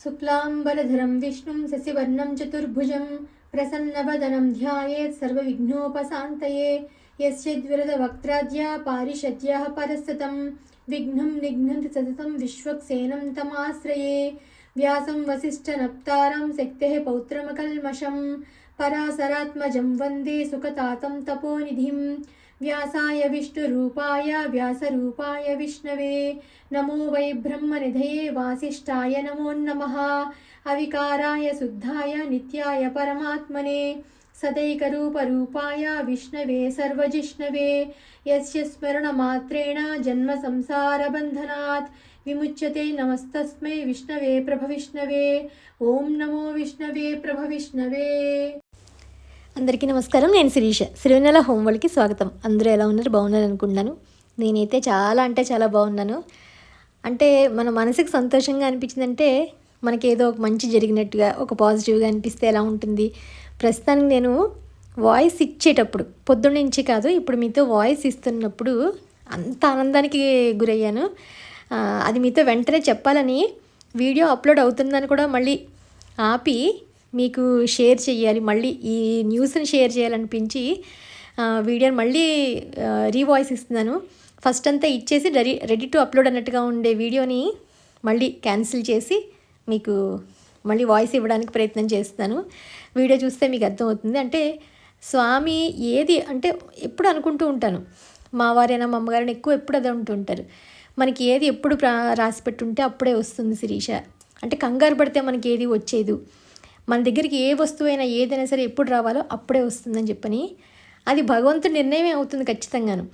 शुक्लाम्बरधरं विष्णुं शशिवर्णं चतुर्भुजं प्रसन्नवदनं ध्यायेत् सर्वविघ्नोपशान्तये यस्य द्विरदवक्त्राद्या पारिषद्याः परस्ततं विघ्नं निघ्नन्ति सततं विश्वक्सेनं तमाश्रये व्यासं वसिष्ठनप्तारं शक्तेः पौत्रमकल्मषं पराशरात्मजं वन्दे सुखतातं तपोनिधिं व्यासाय विष्णुरूपाय व्यासरूपाय विष्णवे नमो वै ब्रह्मनिधये वासिष्ठाय नमो नमः अविकाराय शुद्धाय नित्याय परमात्मने सदैकरूपरूपाय विष्णवे सर्वजिष्णवे यस्य स्मरणमात्रेण जन्मसंसारबन्धनात् विमुच्यते नमस्तस्मै विष्णवे प्रभविष्णवे ओम नमो विष्णवे प्रभविष्णवे। అందరికీ నమస్కారం. నేను శిరీష. సిరివెన్నెల హోమ్ వరల్డ్కి స్వాగతం. అందరూ ఎలా ఉన్నారు? బాగున్నారు అనుకుంటున్నాను. నేనైతే చాలా అంటే చాలా బాగున్నాను. అంటే మన మనసుకి సంతోషంగా అనిపించిందంటే మనకి ఏదో ఒక మంచి జరిగినట్టుగా ఒక పాజిటివ్గా అనిపిస్తే ఎలా ఉంటుంది. ప్రస్తుతానికి నేను వాయిస్ ఇచ్చేటప్పుడు పొద్దున్న నుంచి కాదు, ఇప్పుడు మీతో వాయిస్ ఇస్తున్నప్పుడు అంత ఆనందానికి గురయ్యాను. అది మీతో వెంటనే చెప్పాలని వీడియో అప్లోడ్ అవుతుందని కూడా మళ్ళీ ఆపి మీకు షేర్ చేయాలి, మళ్ళీ ఈ న్యూస్ని షేర్ చేయాలనిపించి వీడియోని మళ్ళీ రీవాయిస్ ఇస్తున్నాను. ఫస్ట్ అంతా ఇచ్చేసి రెడీ టు అప్లోడ్ అన్నట్టుగా ఉండే వీడియోని మళ్ళీ క్యాన్సిల్ చేసి మీకు మళ్ళీ వాయిస్ ఇవ్వడానికి ప్రయత్నం చేస్తున్నాను. వీడియో చూస్తే మీకు అర్థమవుతుంది. అంటే స్వామి ఏది అంటే ఎప్పుడు అనుకుంటూ ఉంటాను, మా వారైనా మా అమ్మగారైనా ఎక్కువ ఎప్పుడు అదే ఉంటూ ఉంటారు, మనకి ఏది ఎప్పుడు రాసి పెట్టుంటే అప్పుడే వస్తుంది శిరీష. అంటే కంగారు పడితే మనకి ఏది వచ్చేది, మన దగ్గరికి ఏ వస్తువైనా ఏదైనా సరే ఎప్పుడు రావాలో అప్పుడే వస్తుందని చెప్పని అది భగవంతుడి నిర్ణయమే అవుతుంది ఖచ్చితంగాను.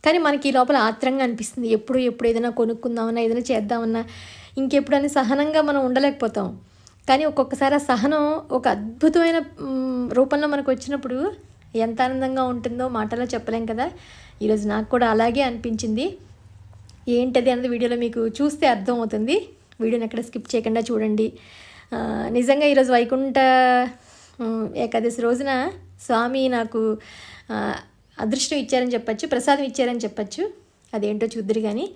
కానీ మనకి ఈ లోపల ఆత్రంగా అనిపిస్తుంది, ఎప్పుడు ఏదైనా కొనుక్కుందామన్నా ఏదైనా చేద్దామన్నా ఇంకెప్పుడని సహనంగా మనం ఉండలేకపోతాం. కానీ ఒక్కొక్కసారి ఆ సహనం ఒక అద్భుతమైన రూపంలో మనకు వచ్చినప్పుడు ఎంత ఆనందంగా ఉంటుందో మాటలో చెప్పలేం కదా. ఈరోజు నాకు కూడా అలాగే అనిపించింది. ఏంటది అన్నది వీడియోలో మీకు చూస్తే అర్థమవుతుంది. వీడియోని ఎక్కడ స్కిప్ చేయకుండా చూడండి. నిజంగా ఈరోజు వైకుంఠ ఏకాదశి రోజున స్వామి నాకు అదృష్టం ఇచ్చారని చెప్పచ్చు, ప్రసాదం ఇచ్చారని చెప్పచ్చు. అదేంటో చూద్దరు. కానీ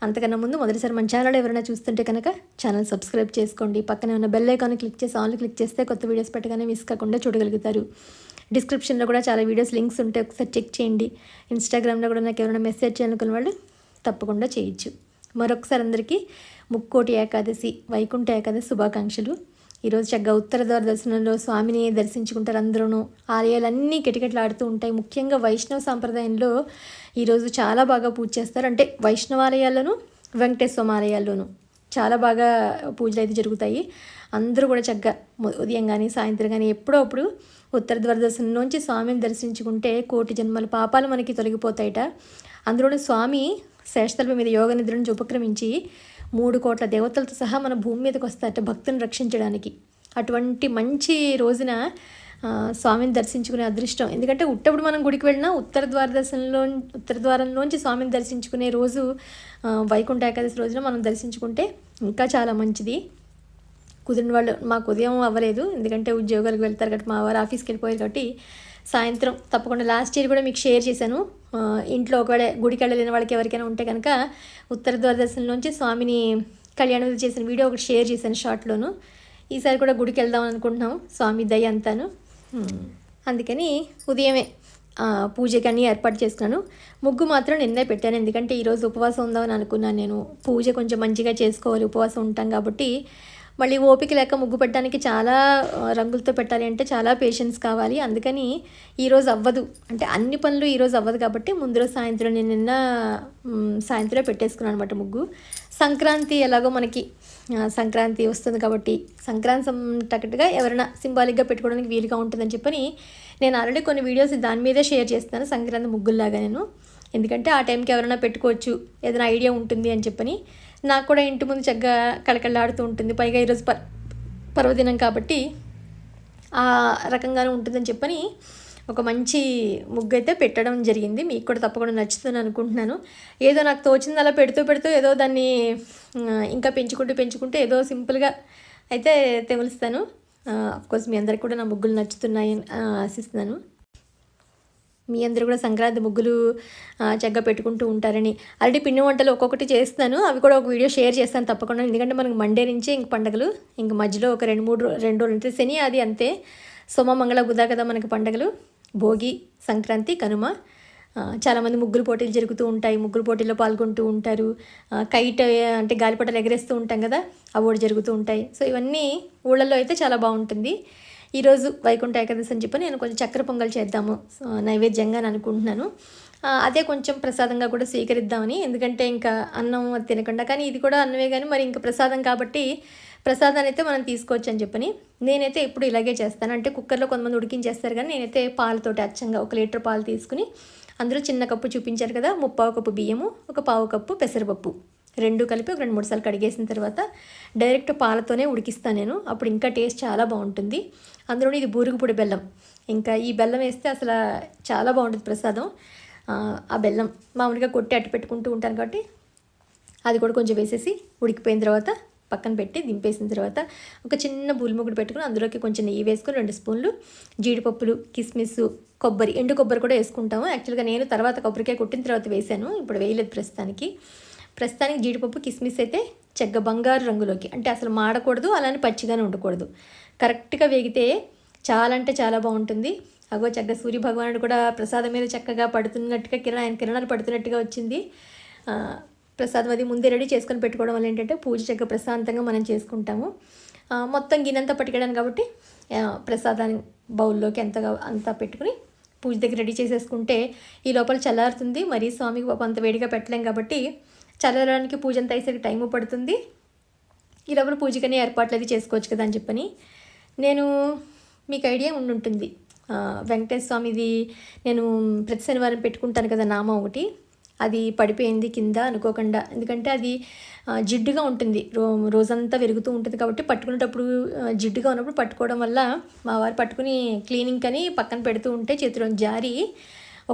అంతకన్నా ముందు మొదటిసారి మన ఛానల్ ఎవరైనా చూస్తుంటే కనుక ఛానల్ సబ్స్క్రైబ్ చేసుకోండి. పక్కనే ఉన్న బెల్ ఐకాన్ క్లిక్ చేసి ఆన్లో క్లిక్ చేస్తే కొత్త వీడియోస్ పెట్టగానే మిస్ కాకుండా చూడగలుగుతారు. డిస్క్రిప్షన్లో కూడా చాలా వీడియోస్ లింక్స్ ఉంటాయి, ఒకసారి చెక్ చేయండి. ఇన్స్టాగ్రామ్లో కూడా నాకు ఎవరైనా మెసేజ్ చేయాలనుకున్న వాళ్ళు తప్పకుండా చేయొచ్చు. మరొకసారి అందరికీ ముక్కోటి ఏకాదశి, వైకుంఠ ఏకాదశి శుభాకాంక్షలు. ఈరోజు చక్కగా ఉత్తర ద్వార దర్శనంలో స్వామిని దర్శించుకుంటారు అందరూ. ఆలయాలన్నీ కిటకిటలాడుతూ ఉంటాయి. ముఖ్యంగా వైష్ణవ సాంప్రదాయంలో ఈరోజు చాలా బాగా పూజ చేస్తారు. అంటే వైష్ణవాలయాల్లోనూ వెంకటేశ్వర ఆలయాల్లోనూ చాలా బాగా పూజలు అయితే జరుగుతాయి. అందరూ కూడా చక్కగా ఉదయం కానీ సాయంత్రం కానీ ఎప్పుడో అప్పుడు ఉత్తర ద్వార దర్శనంలోంచి స్వామిని దర్శించుకుంటే కోటి జన్మల పాపాలు మనకి తొలగిపోతాయట. అందులోని స్వామి శేషతల్ప మీద యోగ నిద్రను ఉపక్రమించి 3 కోట్ల దేవతలతో సహా మన భూమి మీదకి వస్తారట భక్తులను రక్షించడానికి. అటువంటి మంచి రోజున స్వామిని దర్శించుకునే అదృష్టం. ఎందుకంటే ఉట్టప్పుడు మనం గుడికి వెళ్ళినా ఉత్తర ద్వారంలోంచి స్వామిని దర్శించుకునే రోజు వైకుంఠ ఏకాదశి రోజున మనం దర్శించుకుంటే ఇంకా చాలా మంచిది. కుదిరిన వాళ్ళు, మాకు ఉదయం అవ్వలేదు ఎందుకంటే ఉద్యోగాలకు వెళ్తారు కాబట్టి, మా వారు ఆఫీస్కి వెళ్ళిపోయారు కాబట్టి సాయంత్రం తప్పకుండా లాస్ట్ ఇయర్ కూడా మీకు షేర్ చేశాను. ఇంట్లో ఒకవేళ గుడికి వెళ్ళలేని వాళ్ళకి ఎవరికైనా ఉంటే కనుక ఉత్తర ద్వారదర్శనంలోంచి స్వామిని కళ్యాణం చేసిన వీడియో ఒకటి షేర్ చేశాను షార్ట్లోను. ఈసారి కూడా గుడికి వెళ్దాం అనుకుంటున్నాం, స్వామి దయ అంతాను. అందుకని ఉదయమే పూజకి అన్నీ ఏర్పాటు చేసుకున్నాను. ముగ్గు మాత్రం నిన్నే పెట్టాను, ఎందుకంటే ఈరోజు ఉపవాసం ఉందామని అనుకున్నాను నేను. పూజ కొంచెం మంచిగా చేసుకోవాలి, ఉపవాసం ఉంటాం కాబట్టి. మళ్ళీ ఓపిక లేక ముగ్గు పెట్టడానికి చాలా రంగులతో పెట్టాలి అంటే చాలా పేషెన్స్ కావాలి. అందుకని ఈరోజు అవ్వదు, అంటే అన్ని పనులు ఈరోజు అవ్వదు కాబట్టి ముందు రోజు సాయంత్రం నేను నిన్న సాయంత్రం పెట్టేసుకున్నాను అనమాట ముగ్గు. సంక్రాంతి ఎలాగో మనకి సంక్రాంతి వస్తుంది కాబట్టి సంక్రాంతి తగ్గట్టుగా ఎవరైనా సింబాలిక్గా పెట్టుకోవడానికి వీలుగా ఉంటుందని చెప్పని నేను ఆల్రెడీ కొన్ని వీడియోస్ దాని మీదే షేర్ చేస్తాను, సంక్రాంతి ముగ్గుల్లాగా నేను. ఎందుకంటే ఆ టైంకి ఎవరైనా పెట్టుకోవచ్చు, ఏదైనా ఐడియా ఉంటుంది అని చెప్పని. నాకు కూడా ఇంటి ముందు చక్కగా కళకళలాడుతూ ఉంటుంది. పైగా ఈరోజు పర్వదినం కాబట్టి ఆ రకంగానే ఉంటుందని చెప్పని ఒక మంచి ముగ్గు అయితే పెట్టడం జరిగింది. మీకు కూడా తప్పకుండా నచ్చుతుందని అనుకుంటున్నాను. ఏదో నాకు తోచింది అలా పెడుతూ ఏదో దాన్ని ఇంకా పెంచుకుంటూ ఏదో సింపుల్గా అయితే తెములుస్తాను. అఫ్కోర్స్ మీ అందరికి కూడా నా ముగ్గులు నచ్చుతున్నాయని ఆశిస్తున్నాను. మీ అందరూ కూడా సంక్రాంతి ముగ్గులు చక్కగా పెట్టుకుంటూ ఉంటారని. ఆల్రెడీ పిండి వంటలు ఒక్కొక్కటి చేస్తున్నాను, అవి కూడా ఒక వీడియో షేర్ చేస్తాను తప్పకుండా. ఎందుకంటే మనకు మండే నుంచే ఇంక పండుగలు, ఇంక మధ్యలో ఒక 2 రోజులు అంటే శని అది అంతే. సోమ మంగళ బుధ కదా మనకి పండుగలు, భోగి, సంక్రాంతి, కనుమ. చాలామంది ముగ్గులు పోటీలు జరుగుతూ ఉంటాయి, ముగ్గులు పోటీల్లో పాల్గొంటూ ఉంటారు. కైట్ అంటే గాలిపటాలు ఎగరేస్తూ ఉంటాం కదా, అవి కూడా జరుగుతూ ఉంటాయి. సో ఇవన్నీ ఊళ్ళల్లో అయితే చాలా బాగుంటుంది. ఈరోజు వైకుంఠ ఏకాదశి అని చెప్పి నేను కొంచెం చక్కెర పొంగల్ చేద్దాము నైవేద్యంగా అని అనుకుంటున్నాను. అదే కొంచెం ప్రసాదంగా కూడా స్వీకరిద్దామని, ఎందుకంటే ఇంకా అన్నం అది తినకుండా, కానీ ఇది కూడా అన్నమే కానీ మరి ఇంకా ప్రసాదం కాబట్టి ప్రసాదాన్ని అయితే మనం తీసుకోవచ్చు అని చెప్పని నేనైతే ఎప్పుడు ఇలాగే చేస్తాను. అంటే కుక్కర్లో కొంతమంది ఉడికించేస్తారు, కానీ నేనైతే పాలతోటి అచ్చంగా 1 లీటర్ పాలు తీసుకుని అందులో చిన్న కప్పు చూపించారు కదా, 3/4 కప్పు బియ్యము, 1/4 కప్పు పెసరపప్పు, 2 కలిపి ఒక 2-3 సార్లు కడిగేసిన తర్వాత డైరెక్ట్ పాలతోనే ఉడికిస్తాను నేను. అప్పుడు ఇంకా టేస్ట్ చాలా బాగుంటుంది. అందులోని ఇది బూరుగుపొడి బెల్లం, ఇంకా ఈ బెల్లం వేస్తే అసలు చాలా బాగుంటుంది ప్రసాదం. ఆ బెల్లం మామూలుగా కొట్టి అట్టు పెట్టుకుంటూ ఉంటాను కాబట్టి అది కూడా కొంచెం వేసేసి ఉడికిపోయిన తర్వాత పక్కన పెట్టి దింపేసిన తర్వాత ఒక చిన్న బూలిముగ్గుడు పెట్టుకుని అందులోకి కొంచెం నెయ్యి వేసుకొని 2 స్పూన్లు జీడిపప్పులు, కిస్మిస్, కొబ్బరి, ఎండు కొబ్బరి కూడా వేసుకుంటాము. యాక్చువల్గా నేను తర్వాత కొబ్బరికాయ కొట్టిన తర్వాత వేసాను, ఇప్పుడు వేయలేదు ప్రస్తుతానికి. జీడిపప్పు, కిస్మిస్ అయితే చెగ్గ బంగారు రంగులోకి, అంటే అసలు మాడకూడదు, అలానే పచ్చిగానే ఉండకూడదు, కరెక్ట్గా వేగితే చాలా అంటే చాలా బాగుంటుంది. అగో చెగ్గ సూర్య భగవానుడు కూడా ప్రసాదం మీద చక్కగా పడుతున్నట్టుగా ఆయన కిరణాలు పడుతున్నట్టుగా వచ్చింది. ప్రసాదం అది ముందే రెడీ చేసుకొని పెట్టుకోవడం వల్ల ఏంటంటే పూజ చక్కగా ప్రశాంతంగా మనం చేసుకుంటాము. మొత్తం గిన్నెంతా పట్టుకెళ్ళాను కాబట్టి ప్రసాదాన్ని బౌల్లోకి అంతా పెట్టుకుని పూజ దగ్గర రెడీ చేసేసుకుంటే ఈ లోపల చల్లారుతుంది. మరీ స్వామికి పాపం అంత వేడిగా పెట్టలేం కాబట్టి చల్లడానికి పూజ అంతా అయ్యేసరికి టైము పడుతుంది. ఈ లోపల పూజకనే ఏర్పాట్లు అది చేసుకోవచ్చు కదా అని చెప్పని నేను, మీకు ఐడియా ఉండుంటుంది, వెంకటేశ్వర స్వామిది నేను ప్రతి శనివారం పెట్టుకుంటాను కదా నామం ఒకటి, అది పడిపోయింది కింద అనుకోకుండా. ఎందుకంటే అది జిడ్డుగా ఉంటుంది, రోజంతా వెరుగుతూ ఉంటుంది కాబట్టి పట్టుకునేటప్పుడు జిడ్డుగా ఉన్నప్పుడు పట్టుకోవడం వల్ల మా వారు పట్టుకుని క్లీనింగ్ అని పక్కన పెడుతూ ఉంటే చేతిలో జారి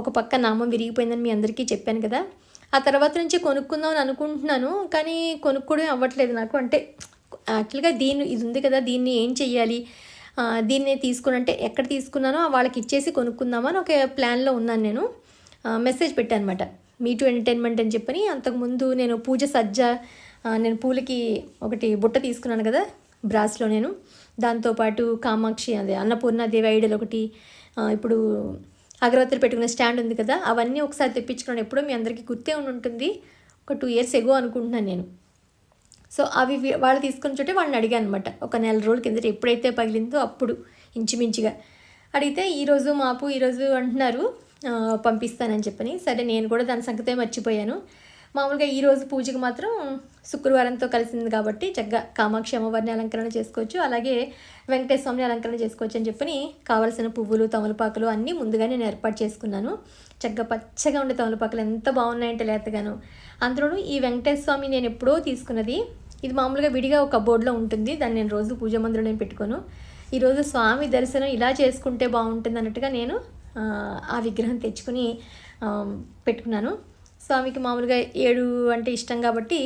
ఒక పక్క నామం విరిగిపోయిందని మీ అందరికీ చెప్పాను కదా. ఆ తర్వాత నుంచి కొనుక్కుందామని అనుకుంటున్నాను, కానీ కొనుక్కోవడం అవ్వట్లేదు నాకు. అంటే యాక్చువల్గా ఇది ఉంది కదా, దీన్ని ఏం చెయ్యాలి, దీన్ని తీసుకుని అంటే ఎక్కడ తీసుకున్నానో వాళ్ళకి ఇచ్చేసి కొనుక్కుందామని ఒక ప్లాన్లో ఉన్నాను. నేను మెసేజ్ పెట్టాను అనమాట, మీ టు ఎంటర్టైన్మెంట్ అని చెప్పని. అంతకుముందు నేను పూజ సజ్జ, నేను పూలకి ఒకటి బుట్ట తీసుకున్నాను కదా బ్రాస్లో, నేను దాంతోపాటు కామాక్షి అదే అన్నపూర్ణాదేవి ఐడల్ ఒకటి, ఇప్పుడు అగరవత్తులు పెట్టుకునే స్టాండ్ ఉంది కదా, అవన్నీ ఒకసారి తెప్పించుకున్నాను. ఎప్పుడో మీ అందరికీ గుర్తే ఉంటుంది, ఒక 2 years ఎగో అనుకుంటున్నాను నేను. సో అవి వాళ్ళు తీసుకుని చోటే వాళ్ళని అడిగాను అనమాట, ఒక 4 రోజుల కిందట ఎప్పుడైతే పగిలిందో అప్పుడు ఇంచుమించుగా అడిగితే ఈరోజు అంటున్నారు పంపిస్తానని చెప్పని. సరే నేను కూడా దాని సంగతే మర్చిపోయాను. మామూలుగా ఈరోజు పూజకు మాత్రం శుక్రవారంతో కలిసింది కాబట్టి చక్కగా కామాక్షి అమ్మవారిని అలంకరణ చేసుకోవచ్చు, అలాగే వెంకటేశ్వర స్వామిని అలంకరణ చేసుకోవచ్చు అని చెప్పని కావలసిన పువ్వులు, తమలపాకులు అన్నీ ముందుగా నేను ఏర్పాటు చేసుకున్నాను. చక్కగా పచ్చగా ఉండే తమలపాకులు ఎంత బాగున్నాయంటే లేతగాను. అందులోనూ ఈ వెంకటేశ్వర స్వామి నేను ఎప్పుడో తీసుకున్నది, ఇది మామూలుగా విడిగా ఒక బోర్డులో ఉంటుంది, దాన్ని నేను రోజు పూజ మందిరంలో నేను పెట్టుకోను. ఈరోజు స్వామి దర్శనం ఇలా చేసుకుంటే బాగుంటుంది అన్నట్టుగా నేను ఆ విగ్రహం తెచ్చుకుని పెట్టుకున్నాను. స్వామికి మామూలుగా 7 అంటే ఇష్టం కాబట్టి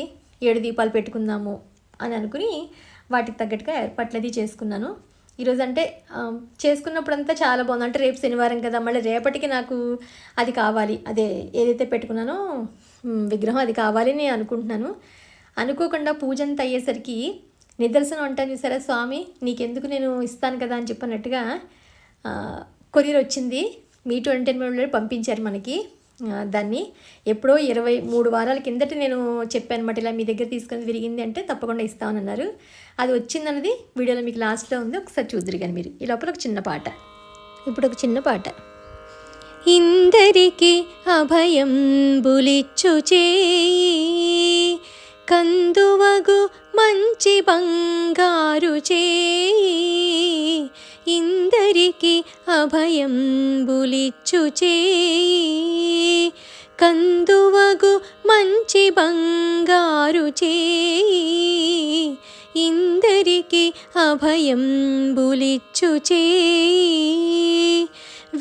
7 దీపాలు పెట్టుకుందాము అని అనుకుని వాటికి తగ్గట్టుగా ఏర్పాట్లు అది చేసుకున్నాను. ఈరోజు అంటే చేసుకున్నప్పుడంతా చాలా బాగుంది. అంటే రేపు శనివారం కదా, మళ్ళీ రేపటికి నాకు అది కావాలి, అదే ఏదైతే పెట్టుకున్నానో విగ్రహం అది కావాలి అని అనుకుంటున్నాను. అనుకోకుండా పూజ అంతా అయ్యేసరికి నిదర్శనం అంటాను చూసారా, స్వామి నీకెందుకు నేను ఇస్తాను కదా అని చెప్పినట్టుగా కొరియర్ వచ్చింది. మీ టు ఎంటర్టైన్మెంట్లో పంపించారు మనకి. దాన్ని ఎప్పుడో 23 వారాల కిందట నేను చెప్పాను అనమాట, ఇలా మీ దగ్గర తీసుకొని విరిగింది అంటే తప్పకుండా ఇస్తామన్నారు. అది వచ్చిందన్నది వీడియోలో మీకు లాస్ట్లో ఉంది, ఒకసారి చూద్దరు కానీ మీరు. ఈ లోపల ఒక చిన్న పాట, ఇప్పుడు ఒక చిన్న పాట. ఇందరికి అభయం బులిచ్చు చేయి, కందువగు మంచి బంగారు చేయి, ఇందరికి అభయం బులిచ్చు చేయి, కందువగు మంచి బంగారు చేయి, ఇందరికి అభయం బులిచ్చు చేయి,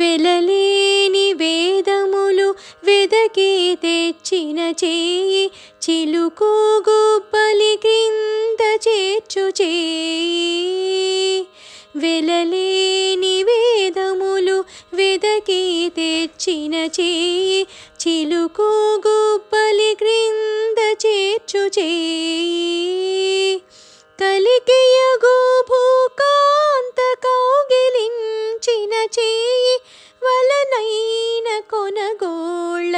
వెలలేని వేదములు వెదకి తెచ్చిన చేయి, చిలుకు గుబ్బలి క్రింద చేర్చు చేయి, వెలలేని వేదములు వెదకి తెచ్చిన చేయి చిలుకు గుబ్బలి క్రింద చేర్చు చేయి కలికియగు భూకాంత కౌగిలించిన చేయి వలనైన కొనగోళ్ళ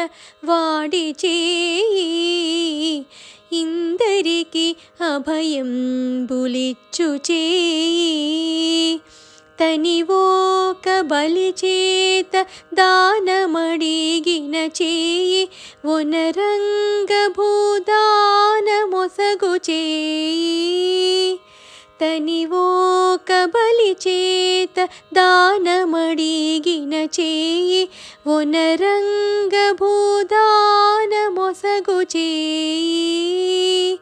వాడి చేయి ఇందరికి అభయం బులిచ్చు చేయి తనివోక బలి చేత దానమడిగిన చేయి వనరంగ భూదాన మొసగు చేయి తనివోక బలి చేత దానమడిగిన చేయి వనరంగ భూదాన మొసగు చేయి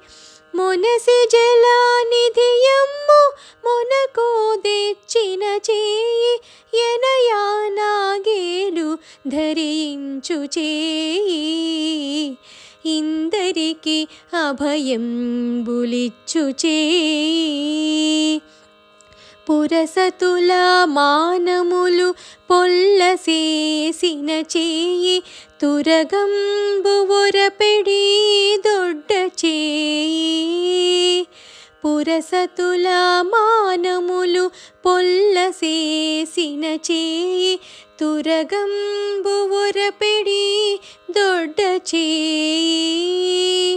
మొనసి జలానిధియమ్ము మొనకో తెచ్చిన చేయి ఎనయానాగేలు ధరించు చేయి ఇందరికి అభయం బులిచ్చు చేయి పురసతుల మానములు పొల్లసేసిన చేయి తురగంబు ఒరపెడి దొడ్డ చేయి పురసతుల మానములు పొల్లసేసిన చేయి తురగంబు ఒరపెడి దొడ్డ చేయి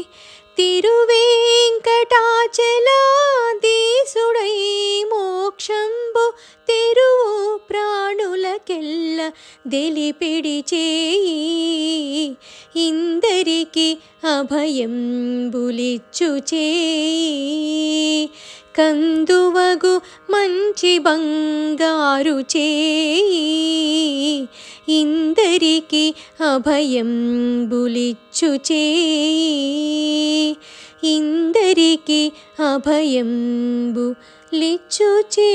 తిరువేంకటాచలాధీసుడై మోక్షంబు తెరువు ప్రాణులకెల్ల దెలిపిడి చేయి ఇందరికి అభయం బులిచ్చు చేయి కందువగు మంచి బంగారు చేయి ఇందరికి అభయం బులిచ్చు చేయి ఇందరికి అభయం బులిచ్చు చేయి.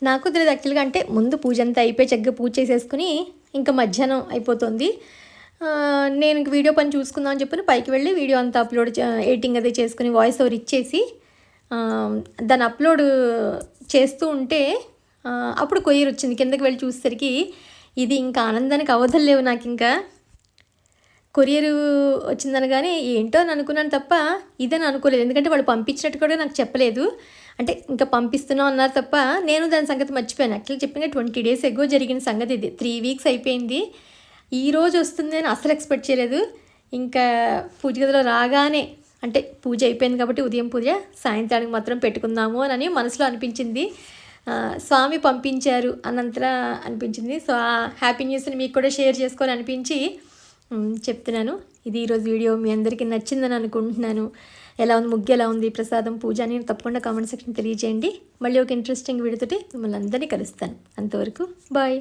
నాకు తెలియదు యాక్చువల్గా, అంటే ముందు పూజ అంతా అయిపోయి చక్కగా పూజ చేసేసుకుని ఇంకా మధ్యాహ్నం అయిపోతుంది. నేను ఇంక వీడియో పని చూసుకుందాం అని చెప్పి పైకి వెళ్ళి వీడియో అంతా అప్లోడ్ ఎడిటింగ్ అదే చేసుకుని వాయిస్ ఓవర్ ఇచ్చేసి దాన్ని అప్లోడ్ చేస్తూ ఉంటే అప్పుడు కొరియర్ వచ్చింది. కిందకి వెళ్ళి చూసేసరికి ఇది ఇంకా ఆనందానికి అవధులు లేవు. నాకు ఇంకా కొరియర్ వచ్చిందనగానే ఏంటో అని అనుకున్నాను తప్ప ఇదని అనుకోలేదు. ఎందుకంటే వాళ్ళు పంపించినట్టు కూడా నాకు చెప్పలేదు. అంటే ఇంకా పంపిస్తున్నాం అన్నారు తప్ప నేను దాని సంగతి మర్చిపోయాను. యాక్చువల్లీ చెప్పిన 20 days ఎగో జరిగిన సంగతి ఇది. 3 weeks అయిపోయింది. ఈరోజు వస్తుంది అని అసలు ఎక్స్పెక్ట్ చేయలేదు. ఇంకా పూజ గదిలో రాగానే, అంటే పూజ అయిపోయింది కాబట్టి ఉదయం పూజ సాయంత్రానికి మాత్రం పెట్టుకుందాము అని మనసులో అనిపించింది. స్వామి పంపించారు అన్నంతలా అనిపించింది. సో ఆ హ్యాపీ న్యూస్ని మీకు కూడా షేర్ చేసుకోవాలని అనిపించి చెప్తున్నాను. ఇది ఈరోజు వీడియో మీ అందరికీ నచ్చిందని అనుకుంటున్నాను. ఎలా ఉంది, ముగ్గు ఎలా ఉంది, ప్రసాదం, పూజ అని తప్పకుండా కామెంట్ సెక్షన్ తెలియజేయండి. మళ్ళీ ఒక ఇంట్రెస్టింగ్ వీడియోతోటి మిమ్మల్ని అందరినీ కలుస్తాను. అంతవరకు బాయ్.